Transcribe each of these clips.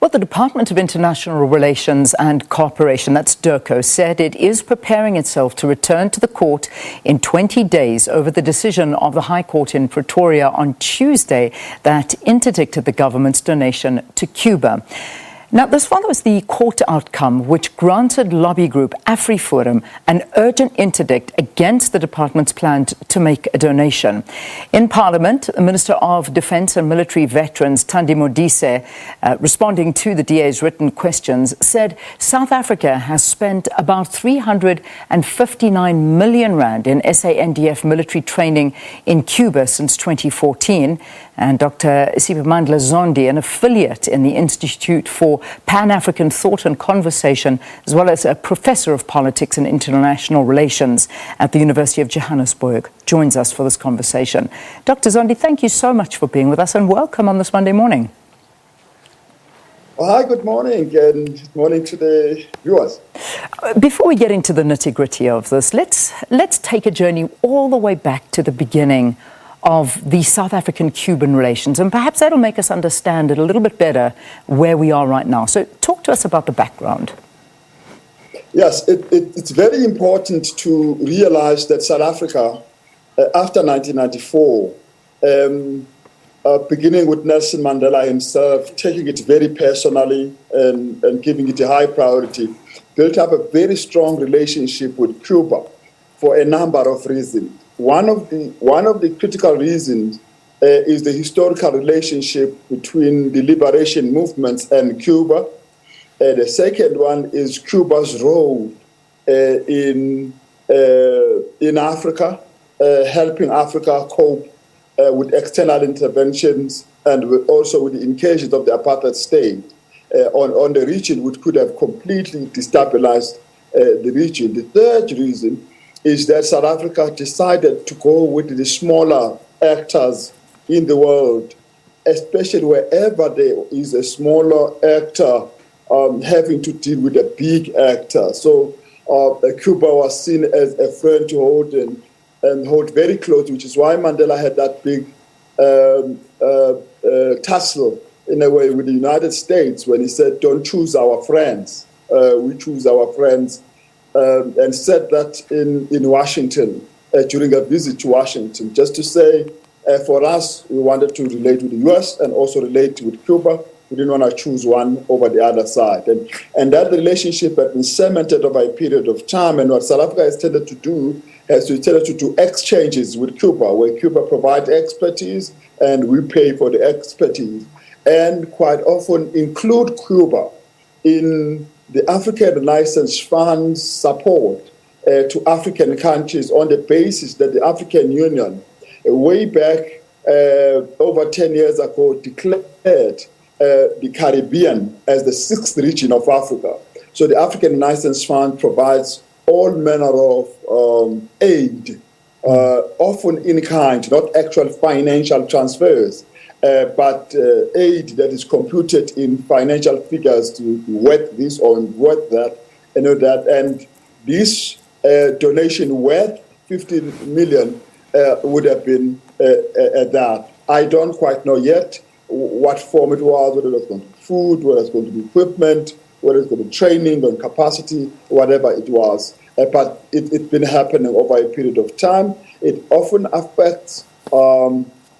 Well, the Department of International Relations and Cooperation, that's DIRCO, said it is preparing itself to return to the court in 20 days over the decision of the High Court in Pretoria on Tuesday that interdicted the government's donation to Cuba. Now, this follows the court outcome which granted lobby group AfriForum an urgent interdict against the department's plan to make a donation. In Parliament, the Minister of Defence and Military Veterans, Thandi Modise, responding to the DA's written questions, said South Africa has spent about 359 million rand in SANDF military training in Cuba since 2014. And Dr. Siphamandla Zondi, an affiliate in the Institute for Pan-African Thought and Conversation, as well as a professor of politics and international relations at the University of Johannesburg, joins us for this conversation. Dr. Zondi, thank you so much for being with us and welcome on this Monday morning. Well, hi, good morning, and good morning to the viewers. Before we get into the nitty-gritty of this, let's take a journey all the way back to the beginning of the South African-Cuban relations, and perhaps that'll make us understand it a little bit better where we are right now. So talk to us about the background. Yes, it's very important to realize that South Africa, after 1994, beginning with Nelson Mandela himself, taking it very personally and giving it a high priority, built up a very strong relationship with Cuba for a number of reasons. One of the critical reasons is the historical relationship between the liberation movements and Cuba. The second one is Cuba's role in Africa, helping Africa cope with external interventions and also with the incursions of the apartheid state on the region, which could have completely destabilized the region. The third reason is that South Africa decided to go with the smaller actors in the world, especially wherever there is a smaller actor having to deal with a big actor. So Cuba was seen as a friend to hold and hold very close, which is why Mandela had that big tussle, in a way, with the United States when he said, "Don't choose our friends, we choose our friends." And said that in Washington during a visit to Washington, just to say, for us, we wanted to relate with the U.S. and also relate with Cuba. We didn't want to choose one over the other side. And that relationship had been cemented over a period of time. And what South Africa has tended to do exchanges with Cuba, where Cuba provides expertise and we pay for the expertise. And quite often include Cuba in the African Renaissance Fund's support to African countries on the basis that the African Union, way back over 10 years ago, declared the Caribbean as the sixth region of Africa. So the African Renaissance Fund provides all manner of aid, often in kind, not actual financial transfers, but aid that is computed in financial figures to worth this or worth that, and this donation worth 15 million would have been at that. I don't quite know yet what form it was, whether it was going to be food, whether it's going to be equipment, whether it's going to be training and capacity, whatever it was. But it's been happening over a period of time. It often affects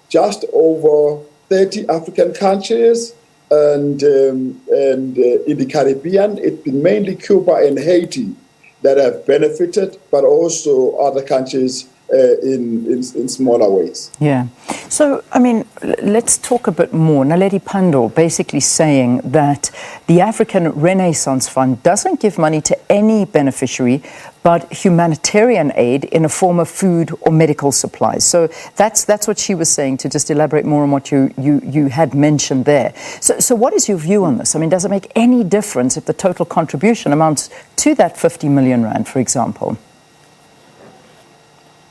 just over 30 African countries, and in the Caribbean, it's been mainly Cuba and Haiti that have benefited, but also other countries in smaller ways. Yeah. So, I mean, let's talk a bit more. Naledi Pandor basically saying that the African Renaissance Fund doesn't give money to any beneficiary, but humanitarian aid in a form of food or medical supplies. So that's what she was saying, to just elaborate more on what you had mentioned there. So what is your view on this? I mean, does it make any difference if the total contribution amounts to that 50 million rand, for example?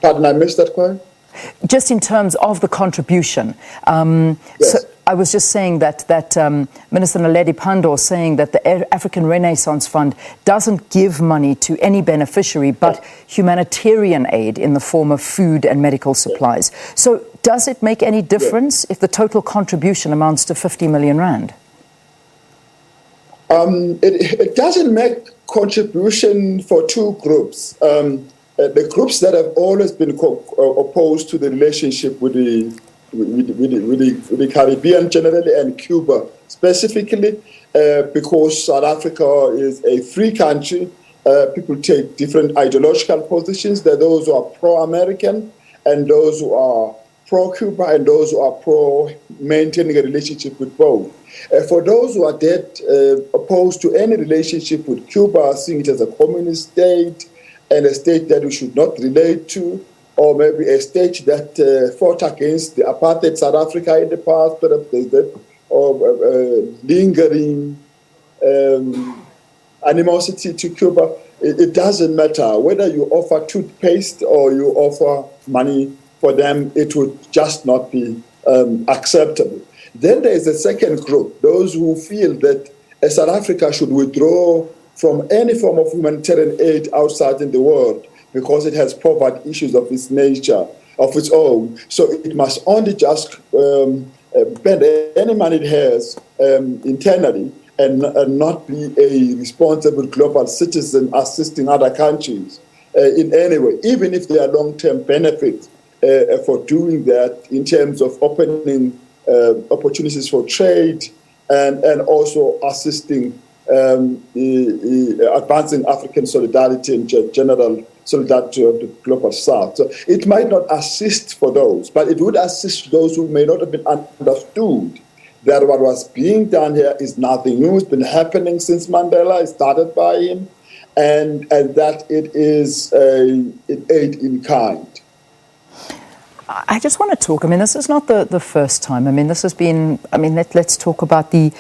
Pardon, I missed that question? Just in terms of the contribution. Yes. So I was just saying that Minister Naledi Pandor saying that the African Renaissance Fund doesn't give money to any beneficiary, but humanitarian aid in the form of food and medical supplies. So does it make any difference if the total contribution amounts to 50 million rand? It doesn't make contribution for two groups. The groups that have always been opposed to the relationship with the Caribbean generally and Cuba specifically, because South Africa is a free country. People take different ideological positions. There are those who are pro-American and those who are pro-Cuba and those who are pro-maintaining a relationship with both. For those who are dead opposed to any relationship with Cuba, seeing it as a communist state and a state that we should not relate to, or maybe a state that fought against the apartheid South Africa in the past, but there's that lingering animosity to Cuba. It doesn't matter whether you offer toothpaste or you offer money for them, it would just not be acceptable. Then there is a second group, those who feel that South Africa should withdraw from any form of humanitarian aid outside in the world because it has poverty issues of its nature, of its own. So it must only just spend any money it has internally and not be a responsible global citizen assisting other countries in any way, even if there are long-term benefits for doing that in terms of opening opportunities for trade and also assisting advancing African solidarity and general solidarity of the global South. So it might not assist for those, but it would assist those who may not have been understood that what was being done here is nothing new. It's been happening since Mandela. It started by him, and that it is an aid in kind. I just want to talk, this is not the first time. This has been, let's talk about the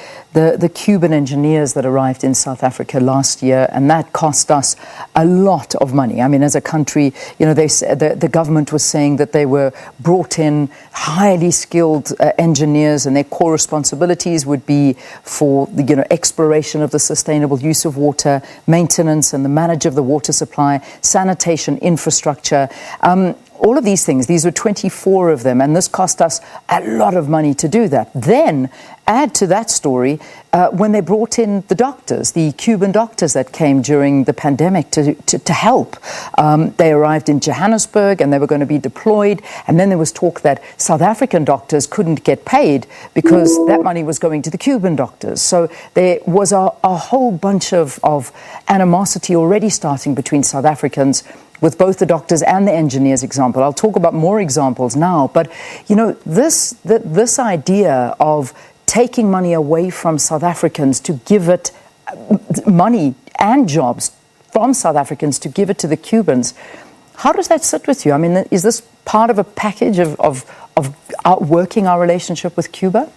Cuban engineers that arrived in South Africa last year, and that cost us a lot of money. As a country, the government was saying that they were brought in highly skilled engineers, and their core responsibilities would be for the, exploration of the sustainable use of water, maintenance and the manage of the water supply, sanitation, infrastructure. All of these things, these were 24 of them, and this cost us a lot of money to do that. Then add to that story when they brought in the doctors, the Cuban doctors that came during the pandemic to help. They arrived in Johannesburg and they were going to be deployed, and then there was talk that South African doctors couldn't get paid because that money was going to the Cuban doctors. So there was a whole bunch of animosity already starting between South Africans with both the doctors and the engineers example. I'll talk about more examples now, but this idea of taking money away from South Africans to give it money and jobs from South Africans to give it to the Cubans, how does that sit with you? Is this part of a package of outworking our relationship with Cuba?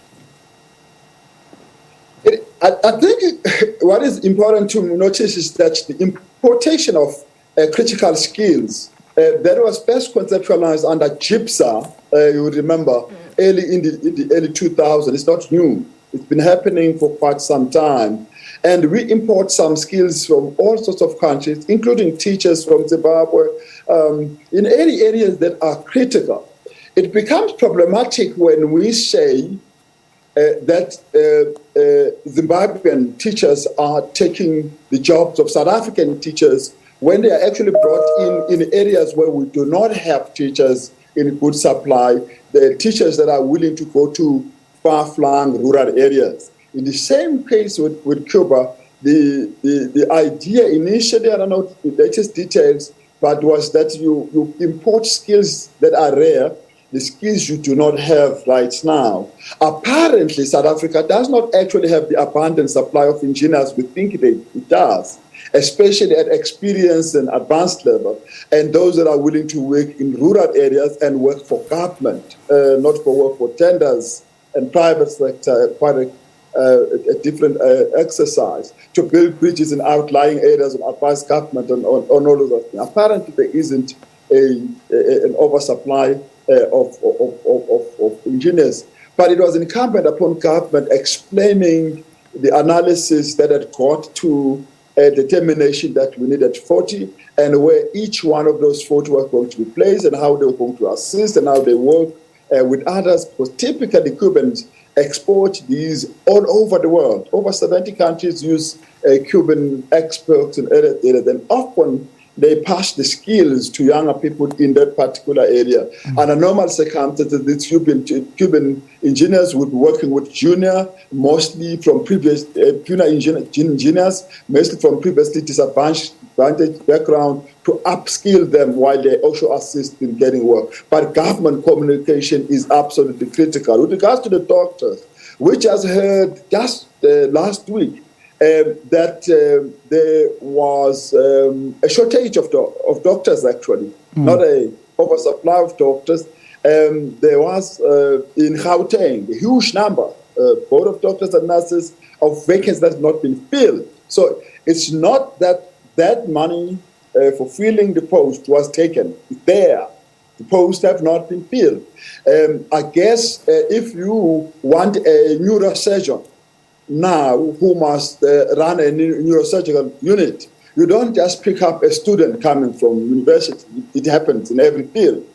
I think what is important to notice is that the importation of critical skills that was first conceptualized under GIPSA, you would remember, early in the early 2000s. It's not new. It's been happening for quite some time. And we import some skills from all sorts of countries, including teachers from Zimbabwe, in any areas that are critical. It becomes problematic when we say that Zimbabwean teachers are taking the jobs of South African teachers when they are actually brought in areas where we do not have teachers in good supply, the teachers that are willing to go to far-flung rural areas. In the same case with Cuba, the idea initially, I don't know the latest details, but was that you import skills that are rare, the skills you do not have right now. Apparently, South Africa does not actually have the abundant supply of engineers we think it does, especially at experienced and advanced level, and those that are willing to work in rural areas and work for government, not for work for tenders and private sector, quite a different exercise, to build bridges in outlying areas of advanced government and on all of that. Apparently, there isn't an oversupply of engineers, but it was incumbent upon government explaining the analysis that had got to a determination that we needed 40, and where each one of those 40 was going to be placed and how they were going to assist and how they work with others, because typically Cubans export these all over the world. Over 70 countries use Cuban experts in areas, and often they pass the skills to younger people in that particular area. Under normal circumstances, these Cuban engineers would be working with junior, mostly from previous junior engineers, mostly from previously disadvantaged background, to upskill them while they also assist in getting work. But government communication is absolutely critical. With regards to the doctors, we just heard just last week that there was a shortage of doctors, actually, not a oversupply of doctors. There was in Gauteng a huge number, both of doctors and nurses, of vacancies that have not been filled. So it's not that money for filling the post was taken. It's there. The posts have not been filled. I guess if you want a neurosurgeon now who must run a neurosurgical unit, you don't just pick up a student coming from university. It happens in every field.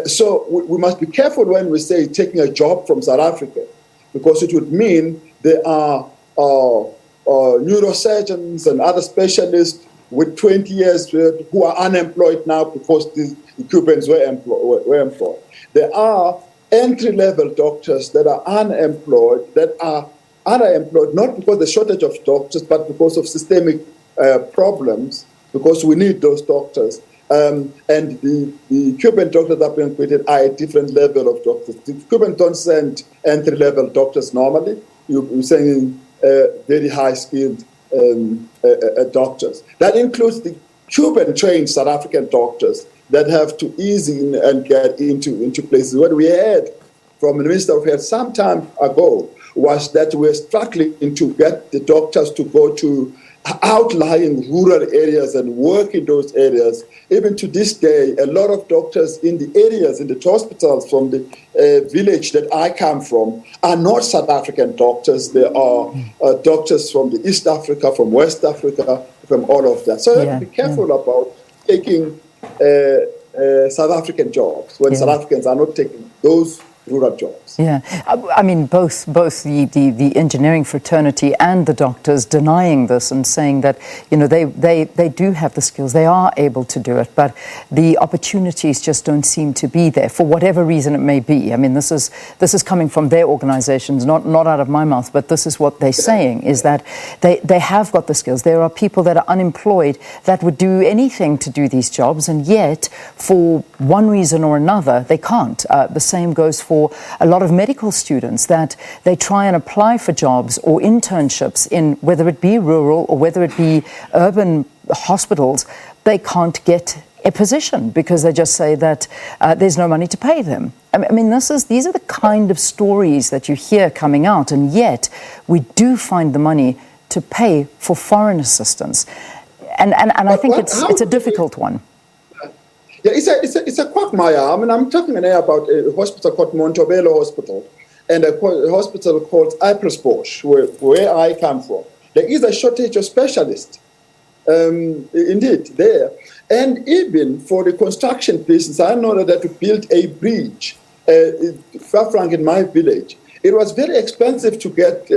So we must be careful when we say taking a job from South Africa, because it would mean there are neurosurgeons and other specialists with 20 years who are unemployed now because the Cubans were employed. There are entry-level doctors that are unemployed, not because of the shortage of doctors, but because of systemic problems, because we need those doctors. And the Cuban doctors that have been created are a different level of doctors. The Cubans don't send entry-level doctors normally. You're saying very high-skilled doctors. That includes the Cuban-trained South African doctors that have to ease in and get into places. What we heard from the Minister of Health some time ago was that we're struggling to get the doctors to go to outlying rural areas and work in those areas. Even to this day, a lot of doctors in the areas, in the hospitals from the village that I come from are not South African doctors. They are doctors from the East Africa, from West Africa, from all of that. So you have to be careful about taking South African jobs when South Africans are not taking those rural jobs. Yeah, I mean, both the engineering fraternity and the doctors denying this and saying that, you know, they do have the skills, they are able to do it, but the opportunities just don't seem to be there for whatever reason it may be. I mean, this is coming from their organizations, not out of my mouth, but this is what they're saying, is that they have got the skills. There are people that are unemployed that would do anything to do these jobs, and yet for one reason or another they can't. The same goes for a lot of medical students, that they try and apply for jobs or internships in whether it be rural or whether it be urban hospitals. They can't get a position because they just say that there's no money to pay them. I mean, these are the kind of stories that you hear coming out, and yet we do find the money to pay for foreign assistance, and I think it's a difficult one. Yeah, it's a quagmire. I mean, I'm talking now about a hospital called Montebello Hospital and a hospital called Ipelsbusch, where I come from. There is a shortage of specialists, indeed, there. And even for the construction business, I know that to build a bridge, far flung in my village, it was very expensive to get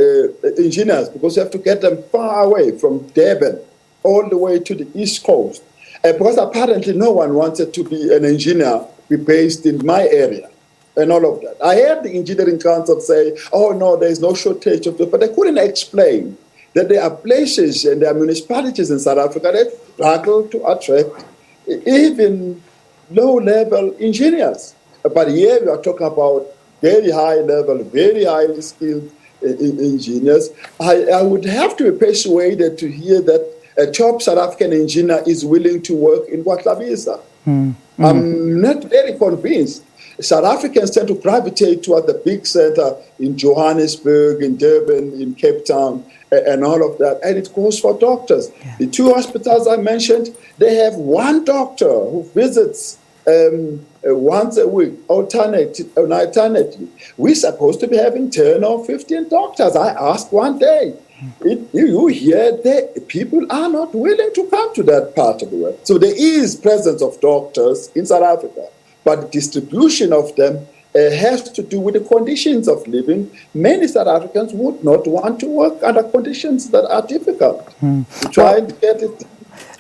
engineers because you have to get them far away from Durban all the way to the East Coast. Because apparently no one wanted to be an engineer, be based in my area and all of that. I heard the engineering council say, oh no, there's no shortage of this, but they couldn't explain that there are places and there are municipalities in South Africa that struggle to attract even low-level engineers. But here we are talking about very high-level, very highly skilled engineers. I would have to be persuaded to hear that a top South African engineer is willing to work in Watlabisa. I'm not very convinced. South Africans tend to gravitate toward the big center in Johannesburg, in Durban, in Cape Town, and all of that. And it goes for doctors. Yeah. The two hospitals I mentioned, they have one doctor who visits once a week, alternately. We're supposed to be having 10 or 15 doctors. I asked one day. You hear that people are not willing to come to that part of the world. So there is presence of doctors in South Africa, but the distribution of them has to do with the conditions of living. Many South Africans would not want to work under conditions that are difficult. To try and get it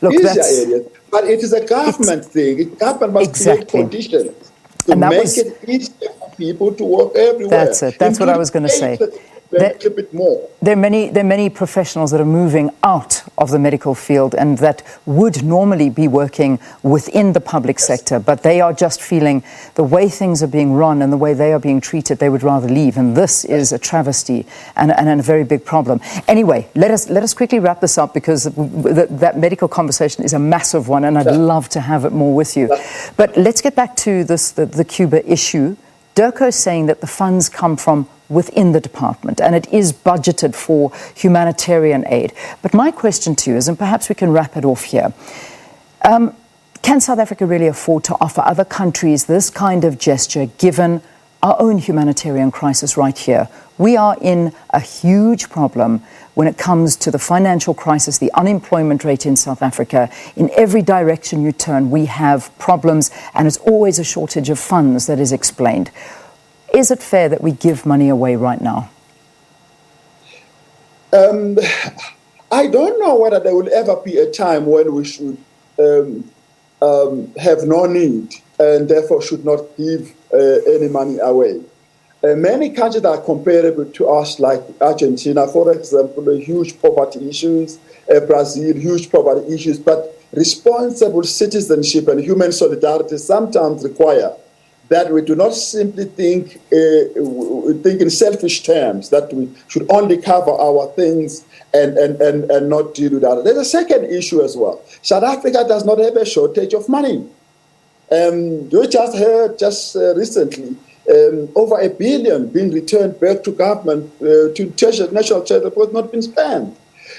easier areas. But it is a government thing. Government must create conditions to make it easier for people to work everywhere. That's it. That's what I was going to say. There are many professionals that are moving out of the medical field and that would normally be working within the public sector, but they are just feeling the way things are being run and the way they are being treated, they would rather leave. And this is a travesty and a very big problem. Anyway, let us quickly wrap this up, because that medical conversation is a massive one, and I'd love to have it more with you. But let's get back to the Cuba issue. DIRCO is saying that the funds come from within the department, and it is budgeted for humanitarian aid. But my question to you is, and perhaps we can wrap it off here, can South Africa really afford to offer other countries this kind of gesture, given our own humanitarian crisis right here? We are in a huge problem when it comes to the financial crisis, the unemployment rate in South Africa. In every direction you turn, we have problems, and it's always a shortage of funds that is explained. Is it fair that we give money away right now? I don't know whether there will ever be a time when we should have no need and therefore should not give any money away. Many countries that are comparable to us, like Argentina, for example, huge poverty issues, Brazil, huge poverty issues, but responsible citizenship and human solidarity sometimes require that we do not simply think in selfish terms, that we should only cover our things and not deal with others. There's a second issue as well. South Africa does not have a shortage of money. You just heard recently over $1 billion being returned back to government, to national treasury, was not been spent.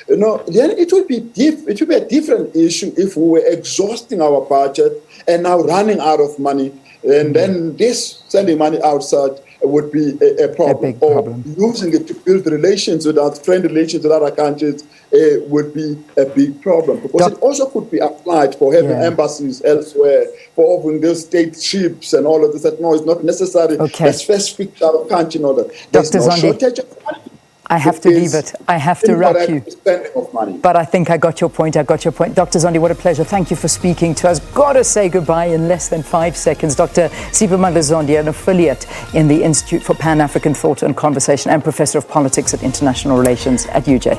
Then it would be a different issue if we were exhausting our budget and now running out of money. And then this sending money outside would be a problem. A big problem. Or using it to build relations with our friend relations with other countries would be a big problem. Because it also could be applied for having embassies elsewhere, for offering those state ships and all of this. No, it's not necessary. A specific country in order. There's no shortage of money. I have to leave it. I have to wrap you. Of money. But I think I got your point. Dr. Zondi, what a pleasure. Thank you for speaking to us. Got to say goodbye in less than 5 seconds. Dr. Siphamandla Zondi, an affiliate in the Institute for Pan-African Thought and Conversation and Professor of Politics at International Relations at UJ.